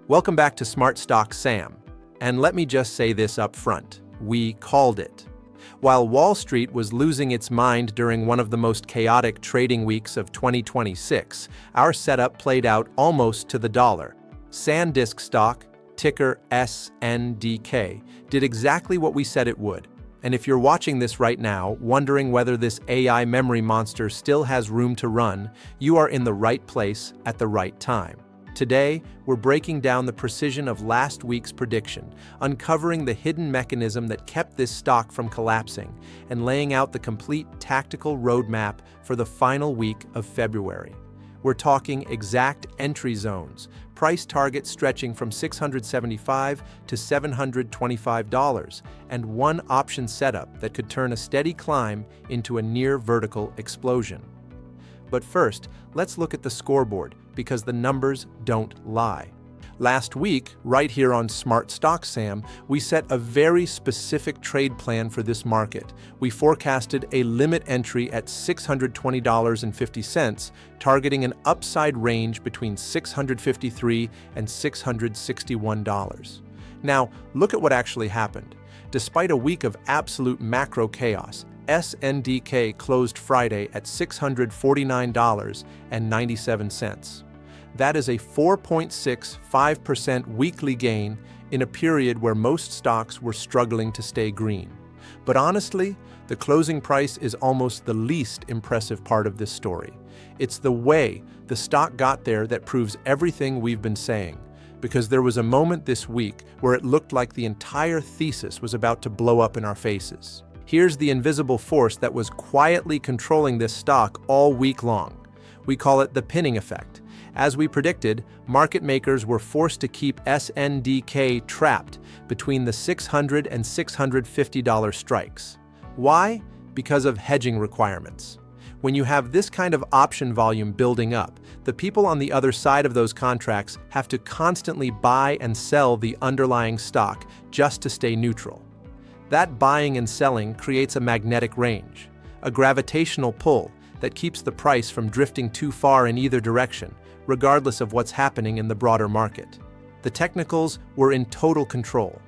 Welcome back to Smart Stock Sam. And let me just say this up front. We called it. While Wall Street was losing its mind during one of the most chaotic trading weeks of 2026, our setup played out almost to the dollar. Sandisk stock, ticker SNDK, did exactly what we said it would. And if you're watching this right now, wondering whether this AI memory monster still has room to run, you are in the right place at the right time. Today, we're breaking down the precision of last week's prediction, uncovering the hidden mechanism that kept this stock from collapsing, and laying out the complete tactical roadmap for the final week of February. We're talking exact entry zones, price targets stretching from $675 to $725, and one option setup that could turn a steady climb into a near vertical explosion. But first, let's look at the scoreboard, because the numbers don't lie. Last week, right here on Smart Stock Sam, we set a very specific trade plan for this market. We forecasted a limit entry at $620.50, targeting an upside range between $653 and $661. Now, look at what actually happened. Despite a week of absolute macro chaos, SNDK closed Friday at $649.97. That is a 4.65% weekly gain in a period where most stocks were struggling to stay green. But honestly, the closing price is almost the least impressive part of this story. It's the way the stock got there that proves everything we've been saying, because there was a moment this week where it looked like the entire thesis was about to blow up in our faces. Here's the invisible force that was quietly controlling this stock all week long. We call it the pinning effect. As we predicted, market makers were forced to keep SNDK trapped between the $600 and $650 strikes. Why? Because of hedging requirements. When you have this kind of option volume building up, the people on the other side of those contracts have to constantly buy and sell the underlying stock just to stay neutral. That buying and selling creates a magnetic range, a gravitational pull that keeps the price from drifting too far in either direction, regardless of what's happening in the broader market. The technicals were in total control.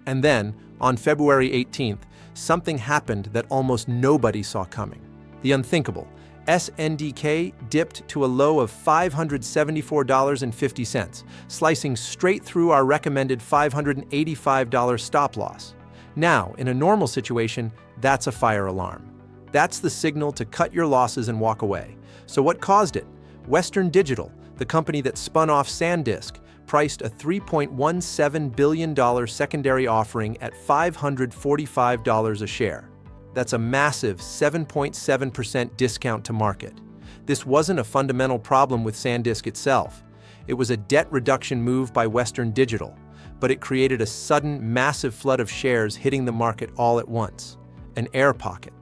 And then, on February 18th, something happened that almost nobody saw coming. The unthinkable. SNDK dipped to a low of $574.50, slicing straight through our recommended $585 stop loss. Now, in a normal situation, that's a fire alarm. That's the signal to cut your losses and walk away. So what caused it? Western Digital, the company that spun off Sandisk, priced a $3.17 billion secondary offering at $545 a share. That's a massive 7.7% discount to market. This wasn't a fundamental problem with Sandisk itself. It was a debt reduction move by Western Digital, but it created a sudden, massive flood of shares hitting the market all at once. An air pocket.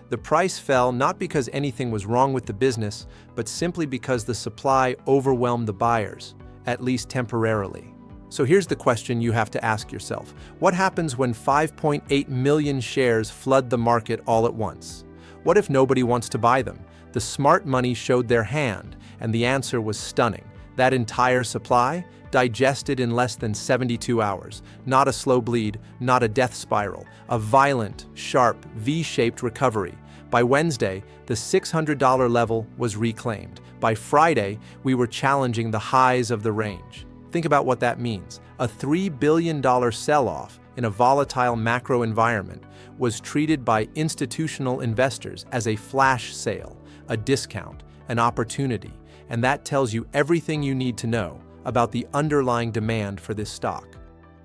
The price fell not because anything was wrong with the business, but simply because the supply overwhelmed the buyers, at least temporarily. So here's the question you have to ask yourself. What happens when 5.8 million shares flood the market all at once? What if nobody wants to buy them? The smart money showed their hand, and the answer was stunning. That entire supply digested in less than 72 hours. Not a slow bleed, not a death spiral, a violent, sharp, V-shaped recovery. By Wednesday, the $600 level was reclaimed. By Friday, we were challenging the highs of the range. Think about what that means. A $3 billion sell-off in a volatile macro environment was treated by institutional investors as a flash sale, a discount, an opportunity, and that tells you everything you need to know about the underlying demand for this stock.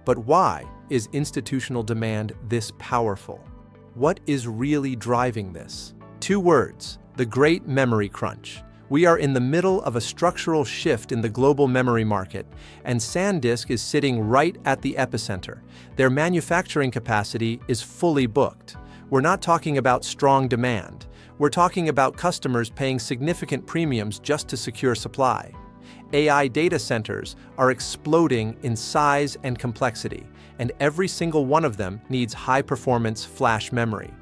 But why is institutional demand this powerful? What is really driving this? Two words: the great memory crunch. We are in the middle of a structural shift in the global memory market, and Sandisk is sitting right at the epicenter. Their manufacturing capacity is fully booked. We're not talking about strong demand. We're talking about customers paying significant premiums just to secure supply. AI data centers are exploding in size and complexity, and every single one of them needs high-performance flash memory.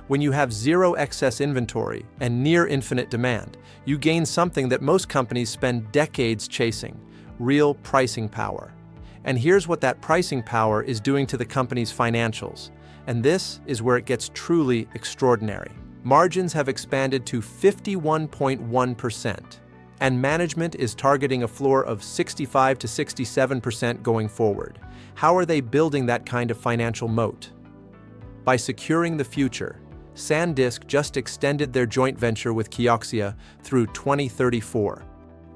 When you have zero excess inventory and near infinite demand, you gain something that most companies spend decades chasing: real pricing power. And here's what that pricing power is doing to the company's financials. And this is where it gets truly extraordinary. Margins have expanded to 51.1%, and management is targeting a floor of 65 to 67% going forward. How are they building that kind of financial moat? By securing the future. Sandisk just extended their joint venture with Kioxia through 2034.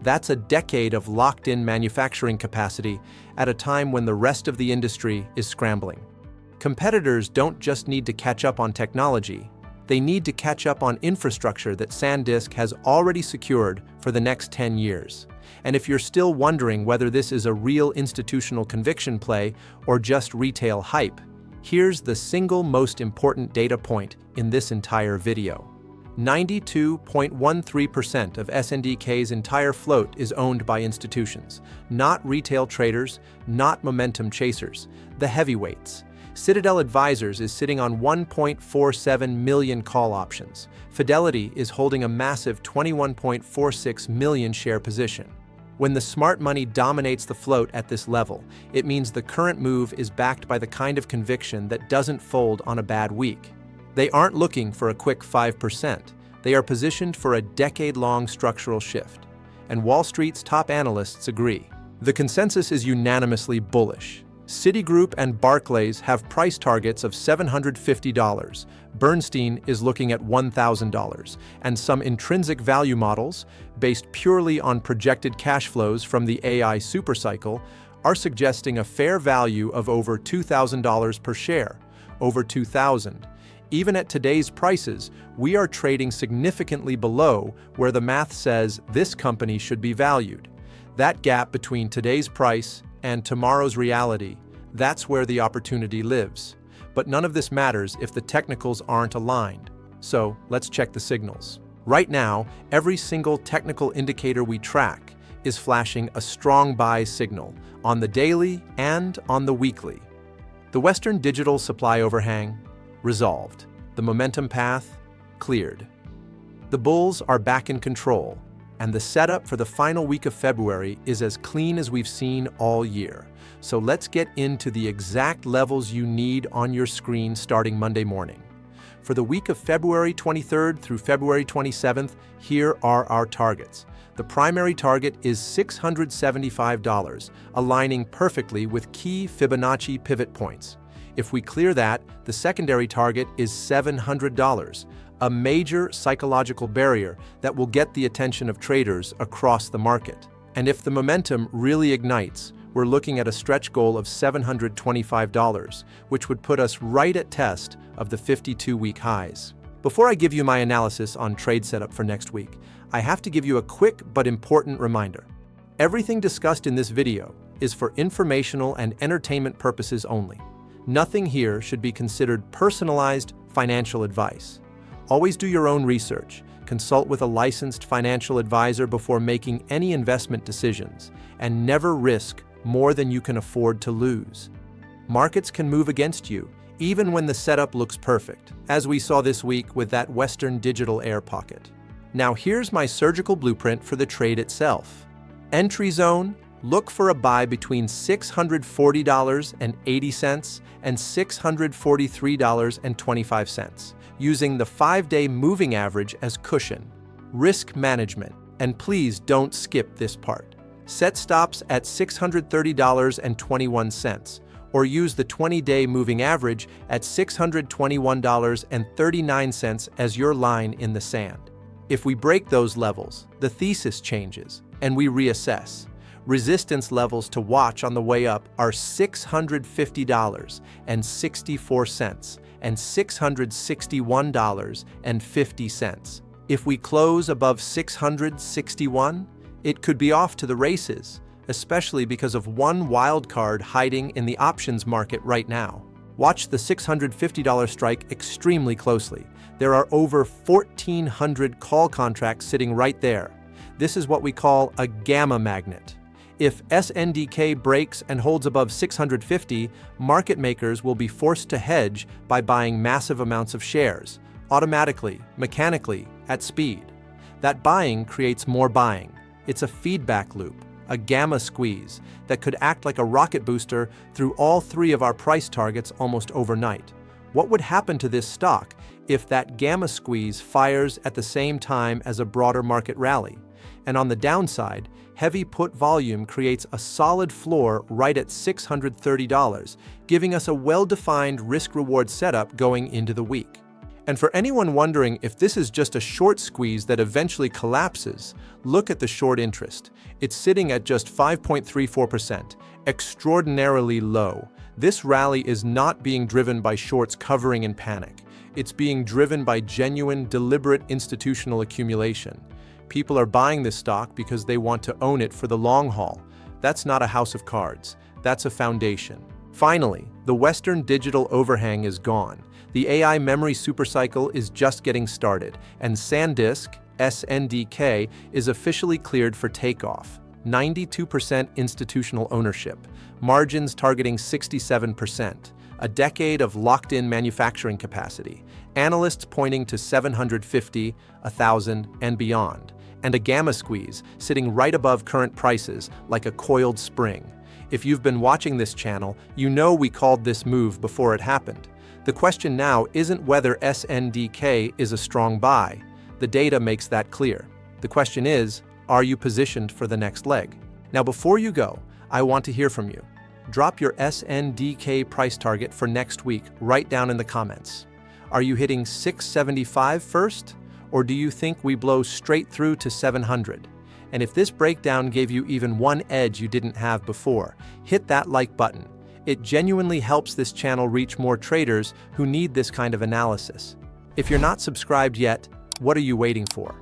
That's a decade of locked-in manufacturing capacity at a time when the rest of the industry is scrambling. Competitors don't just need to catch up on technology, they need to catch up on infrastructure that Sandisk has already secured for the next 10 years. And if you're still wondering whether this is a real institutional conviction play or just retail hype, here's the single most important data point in this entire video. 92.13% of SNDK's entire float is owned by institutions, not retail traders, not momentum chasers, the heavyweights. Citadel Advisors is sitting on 1.47 million call options. Fidelity is holding a massive 21.46 million share position. When the smart money dominates the float at this level, it means the current move is backed by the kind of conviction that doesn't fold on a bad week. They aren't looking for a quick 5%. They are positioned for a decade-long structural shift. And Wall Street's top analysts agree. The consensus is unanimously bullish. Citigroup and Barclays have price targets of $750. Bernstein is looking at $1,000. And some intrinsic value models, based purely on projected cash flows from the AI supercycle, are suggesting a fair value of over $2,000 per share. Over $2,000. Even at today's prices, we are trading significantly below where the math says this company should be valued. That gap between today's price and tomorrow's reality, that's where the opportunity lives. But none of this matters if the technicals aren't aligned. So let's check the signals. Right now, every single technical indicator we track is flashing a strong buy signal on the daily and on the weekly. The Western digital supply overhang, resolved. The momentum path, cleared. The bulls are back in control, and the setup for the final week of February is as clean as we've seen all year. So let's get into the exact levels you need on your screen starting Monday morning. For the week of February 23rd through February 27th, here are our targets. The primary target is $675, aligning perfectly with key Fibonacci pivot points. If we clear that, the secondary target is $700, a major psychological barrier that will get the attention of traders across the market. And if the momentum really ignites, we're looking at a stretch goal of $725, which would put us right at test of the 52-week highs. Before I give you my analysis on trade setup for next week, I have to give you a quick but important reminder. Everything discussed in this video is for informational and entertainment purposes only. Nothing here should be considered personalized financial advice. Always do your own research, consult with a licensed financial advisor before making any investment decisions, and never risk more than you can afford to lose. Markets can move against you, even when the setup looks perfect, as we saw this week with that Western digital air pocket. Now here's my surgical blueprint for the trade itself. Entry zone, look for a buy between $640.80 and $643.25, using the 5-day moving average as cushion. Risk management, and please don't skip this part. Set stops at $630.21, or use the 20-day moving average at $621.39 as your line in the sand. If we break those levels, the thesis changes, and we reassess. Resistance levels to watch on the way up are $650.64 and $661.50. If we close above $661, it could be off to the races, especially because of one wild card hiding in the options market right now. Watch the $650 strike extremely closely. There are over 1,400 call contracts sitting right there. This is what we call a gamma magnet. If SNDK breaks and holds above 650, market makers will be forced to hedge by buying massive amounts of shares, automatically, mechanically, at speed. That buying creates more buying. It's a feedback loop, a gamma squeeze, that could act like a rocket booster through all three of our price targets almost overnight. What would happen to this stock if that gamma squeeze fires at the same time as a broader market rally? And on the downside, heavy put volume creates a solid floor right at $630, giving us a well-defined risk-reward setup going into the week. And for anyone wondering if this is just a short squeeze that eventually collapses, look at the short interest. It's sitting at just 5.34%, extraordinarily low. This rally is not being driven by shorts covering in panic. It's being driven by genuine, deliberate institutional accumulation. People are buying this stock because they want to own it for the long haul. That's not a house of cards. That's a foundation. Finally, the Western digital overhang is gone. The AI memory supercycle is just getting started, and Sandisk, SNDK, is officially cleared for takeoff. 92% institutional ownership, margins targeting 67%, a decade of locked-in manufacturing capacity, analysts pointing to 750, 1,000, and beyond, and a gamma squeeze sitting right above current prices like a coiled spring. If you've been watching this channel, you know we called this move before it happened. The question now isn't whether SNDK is a strong buy. The data makes that clear. The question is, are you positioned for the next leg? Now, before you go, I want to hear from you. Drop your SNDK price target for next week right down in the comments. Are you hitting 675 first? Or do you think we blow straight through to 700? And if this breakdown gave you even one edge you didn't have before, hit that like button. It genuinely helps this channel reach more traders who need this kind of analysis. If you're not subscribed yet, what are you waiting for?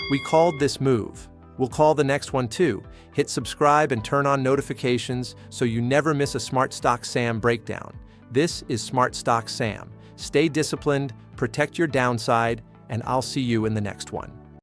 We called this move. We'll call the next one too. Hit subscribe and turn on notifications so you never miss a Smart Stock Sam breakdown. This is Smart Stock Sam. Stay disciplined, protect your downside, and I'll see you in the next one.